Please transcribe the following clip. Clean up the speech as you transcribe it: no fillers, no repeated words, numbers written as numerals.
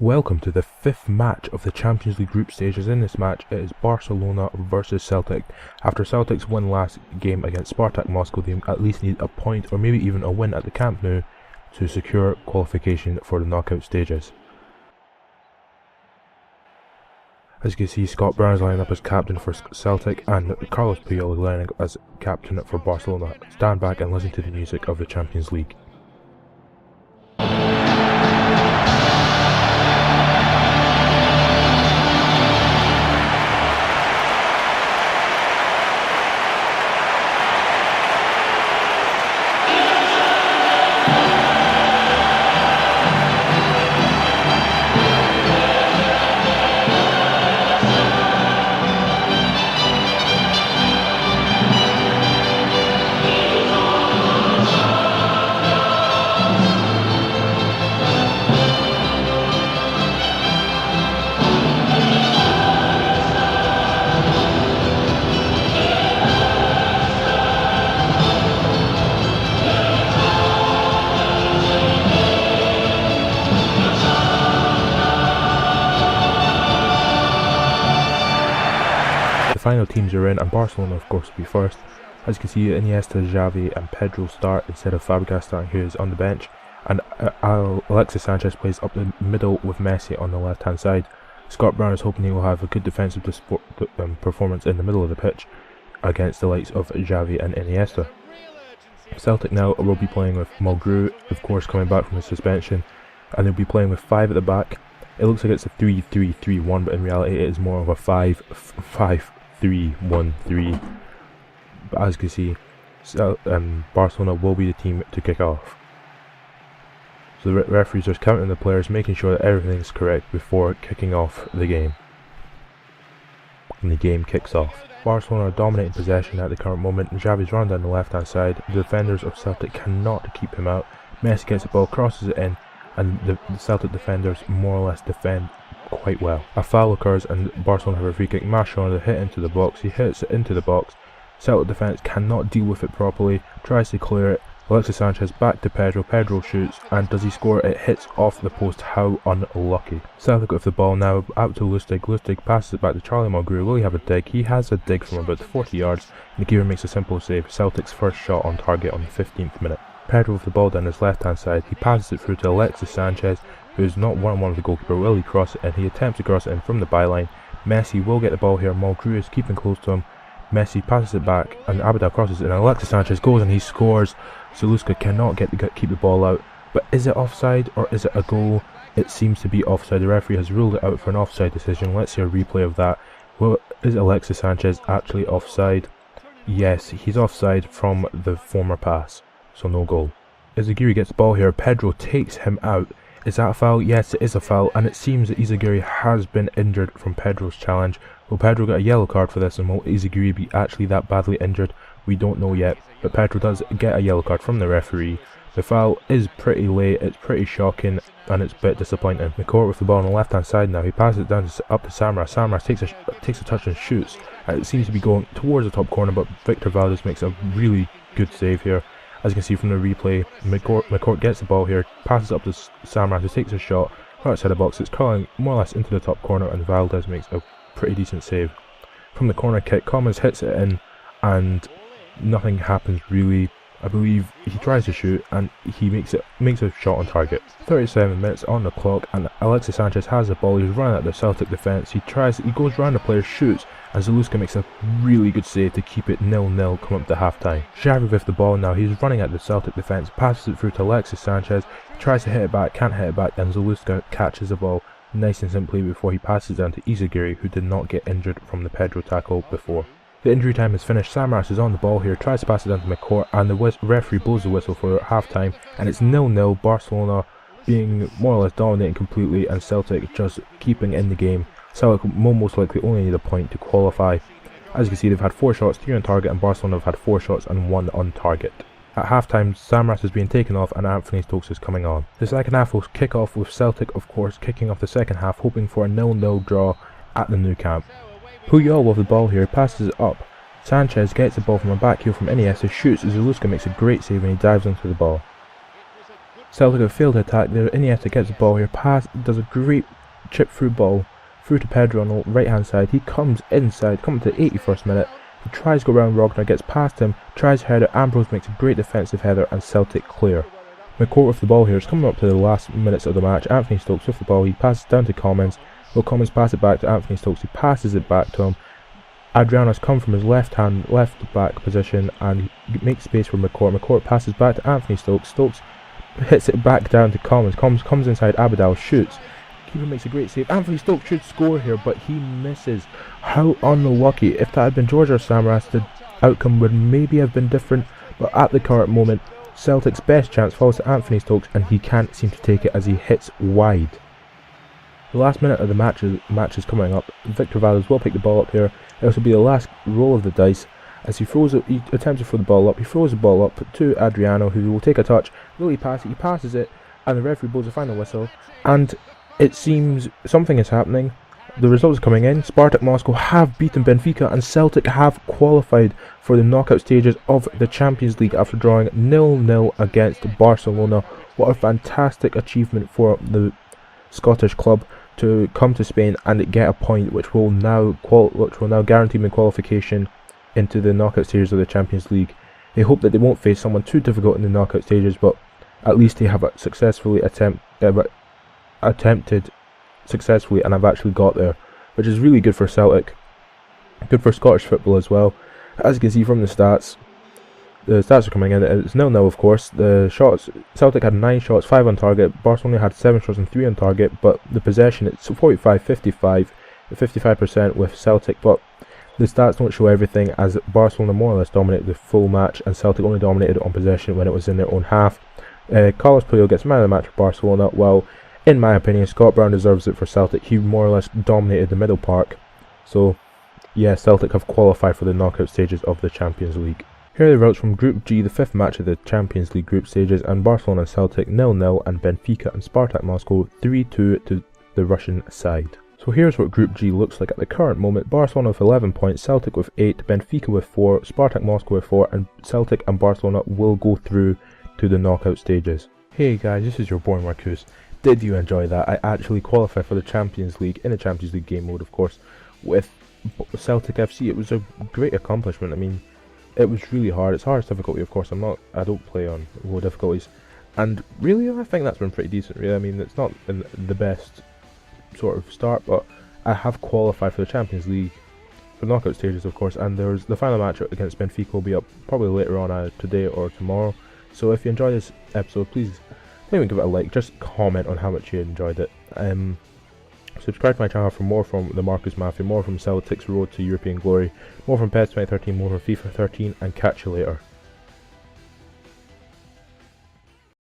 Welcome to the fifth match of the Champions League group stages. In this match, it is Barcelona versus Celtic. After Celtic's win last game against Spartak Moscow, they at least need a point or maybe even a win at the Camp Nou to secure qualification for the knockout stages. As you can see, Scott Brown is lining up as captain for Celtic and Carlos Puyol is lining up as captain for Barcelona. Stand back and listen to the music of the Champions League. The final teams are in, and Barcelona of course will be first. As you can see, Iniesta, Xavi and Pedro start instead of Fabregas starting, who is on the bench, and Alexis Sanchez plays up the middle with Messi on the left hand side. Scott Brown is hoping he will have a good defensive performance in the middle of the pitch against the likes of Xavi and Iniesta. Celtic now will be playing with Mulgrew, of course coming back from his suspension, and they'll be playing with 5 at the back. It looks like it's a 3-3-3-1, but in reality it is more of a 5-5-3-1-3. But as you can see, Barcelona will be the team to kick off. So the referees are counting the players, making sure that everything is correct before kicking off the game. And the game kicks off. Barcelona are dominating possession at the current moment. Xavi's run down the left hand side. The defenders of Celtic cannot keep him out. Messi gets the ball, crosses it in, and the Celtic defenders more or less defend quite well. A foul occurs and Barcelona have a free kick. Machon hit into the box. He hits it into the box. Celtic defence cannot deal with it properly, tries to clear it. Alexis Sanchez back to Pedro. Pedro shoots, and does he score? It hits off the post. How unlucky. Celtic with the ball now out to Lustig. Lustig passes it back to Charlie Mulgrew. Will he have a dig? He has a dig from about 40 yards, and the keeper makes a simple save. Celtic's first shot on target on the 15th minute. Pedro with the ball down his left hand side. He passes it through to Alexis Sanchez, who is not one-on-one with the goalkeeper. Will he cross it? And he attempts to cross it in from the byline. Messi will get the ball here. Mulgrew is keeping close to him. Messi passes it back, and Abidal crosses it, and Alexis Sanchez goes and he scores. Zaluska cannot keep the ball out. But is it offside or is it a goal? It seems to be offside. The referee has ruled it out for an offside decision. Let's see a replay of that. Well, is Alexis Sanchez actually offside? Yes, he's offside from the former pass, so no goal. Izagiri gets the ball here. Pedro takes him out. Is that a foul? Yes, it is a foul, and it seems that Izagiri has been injured from Pedro's challenge. Will Pedro get a yellow card for this, and will Izagiri be actually that badly injured? We don't know yet, but Pedro does get a yellow card from the referee. The foul is pretty late, it's pretty shocking, and it's a bit disappointing. McCourt with the ball on the left hand side now. He passes it down up to Samra. Samra takes a touch and shoots, and it seems to be going towards the top corner, but Victor Valdez makes a really good save here. As you can see from the replay, McCourt gets the ball here, passes up to Samra, who takes a shot right outside the box. It's curling more or less into the top corner, and Valdez makes a pretty decent save. From the corner kick, Commons hits it in, and nothing happens really. I believe he tries to shoot, and he makes a shot on target. 37 minutes on the clock, and Alexis Sanchez has the ball. He's running at the Celtic defence. He goes round the player, shoots, and Zaluska makes a really good save to keep it 0-0 come up to half time. Xavi with the ball now. He's running at the Celtic defence, passes it through to Alexis Sanchez. He tries to hit it back, can't hit it back, and Zaluska catches the ball nice and simply before he passes down to Izagiri, who did not get injured from the Pedro tackle before. The injury time is finished. Samaras is on the ball here, tries to pass it down to McCourt, and the referee blows the whistle for half time, and it's 0-0. Barcelona being more or less dominating completely, and Celtic just keeping in the game. Celtic will most likely only need a point to qualify. As you can see, they've had 4 shots, 3 on target, and Barcelona have had 4 shots and 1 on target. At half-time, Samaras is being taken off and Anthony Stokes is coming on. The second half will kick off with Celtic, of course, kicking off the second half, hoping for a 0-0 draw at the Nou Camp. Puyol with the ball here, passes it up. Sanchez gets the ball from a back heel from Iniesta, shoots as Zaluska makes a great save and he dives into the ball. Celtic have failed to attack there. Iniesta gets the ball here, does a great chip through ball, through to Pedro on the right hand side. He comes inside, coming to the 81st minute. He tries to go around Rogner, gets past him, tries header. Ambrose makes a great defensive header, and Celtic clear. McCourt with the ball here. It's coming up to the last minutes of the match. Anthony Stokes with the ball. He passes down to Commons. Will Commons pass it back to Anthony Stokes? He passes it back to him. Adriano's come from his left back position and he makes space for McCourt. McCourt passes back to Anthony Stokes. Stokes hits it back down to Commons. Comes inside Abidal, shoots. Keeper makes a great save. Anthony Stokes should score here, but he misses. How unlucky. If that had been George or Samaras, the outcome would maybe have been different, but at the current moment, Celtic's best chance falls to Anthony Stokes and he can't seem to take it as he hits wide. The last minute of the match is coming up. Victor Valdes will pick the ball up here. This will be the last roll of the dice as he attempts to throw the ball up. He throws the ball up to Adriano, who will take a touch. Will he pass it? He passes it, and the referee blows a final whistle. And it seems something is happening. The results are coming in. Spartak Moscow have beaten Benfica, and Celtic have qualified for the knockout stages of the Champions League after drawing 0-0 against Barcelona. What a fantastic achievement for the Scottish club to come to Spain and get a point which will now guarantee them qualification into the knockout stages of the Champions League. They hope that they won't face someone too difficult in the knockout stages, but at least they have successfully attempted successfully and have actually got there, which is really good for Celtic, good for Scottish football as well. As you can see from the stats are coming in. It's 0-0 of course. The shots, Celtic had 9 shots, 5 on target. Barcelona had 7 shots and 3 on target, but the possession, it's 55% with Celtic, but the stats don't show everything, as Barcelona more or less dominated the full match and Celtic only dominated on possession when it was in their own half. Carlos Puyol gets man of the match for Barcelona, while in my opinion Scott Brown deserves it for Celtic. He more or less dominated the middle park. So yeah, Celtic have qualified for the knockout stages of the Champions League. Here are the results from Group G, the 5th match of the Champions League group stages, and Barcelona and Celtic 0-0 and Benfica and Spartak Moscow 3-2 to the Russian side. So here's what Group G looks like at the current moment. Barcelona with 11 points, Celtic with 8, Benfica with 4, Spartak Moscow with 4, and Celtic and Barcelona will go through to the knockout stages. Hey guys, this is your boy Marcus. Did you enjoy that? I actually qualified for the Champions League, in a Champions League game mode of course, with Celtic FC. It was a great accomplishment. I mean, it was really hard. It's hardest difficulty, of course. I don't play on low difficulties, and really, I think that's been pretty decent. Really, I mean, it's not in the best sort of start, but I have qualified for the Champions League for knockout stages, of course. And there's the final match against Benfica will be up probably later on today or tomorrow. So if you enjoy this episode, please maybe give it a like. Just comment on how much you enjoyed it. Subscribe to my channel for more from the Marcus Mafia, more from Celtic's road to European glory, more from PES 2013, more from FIFA 13, and catch you later.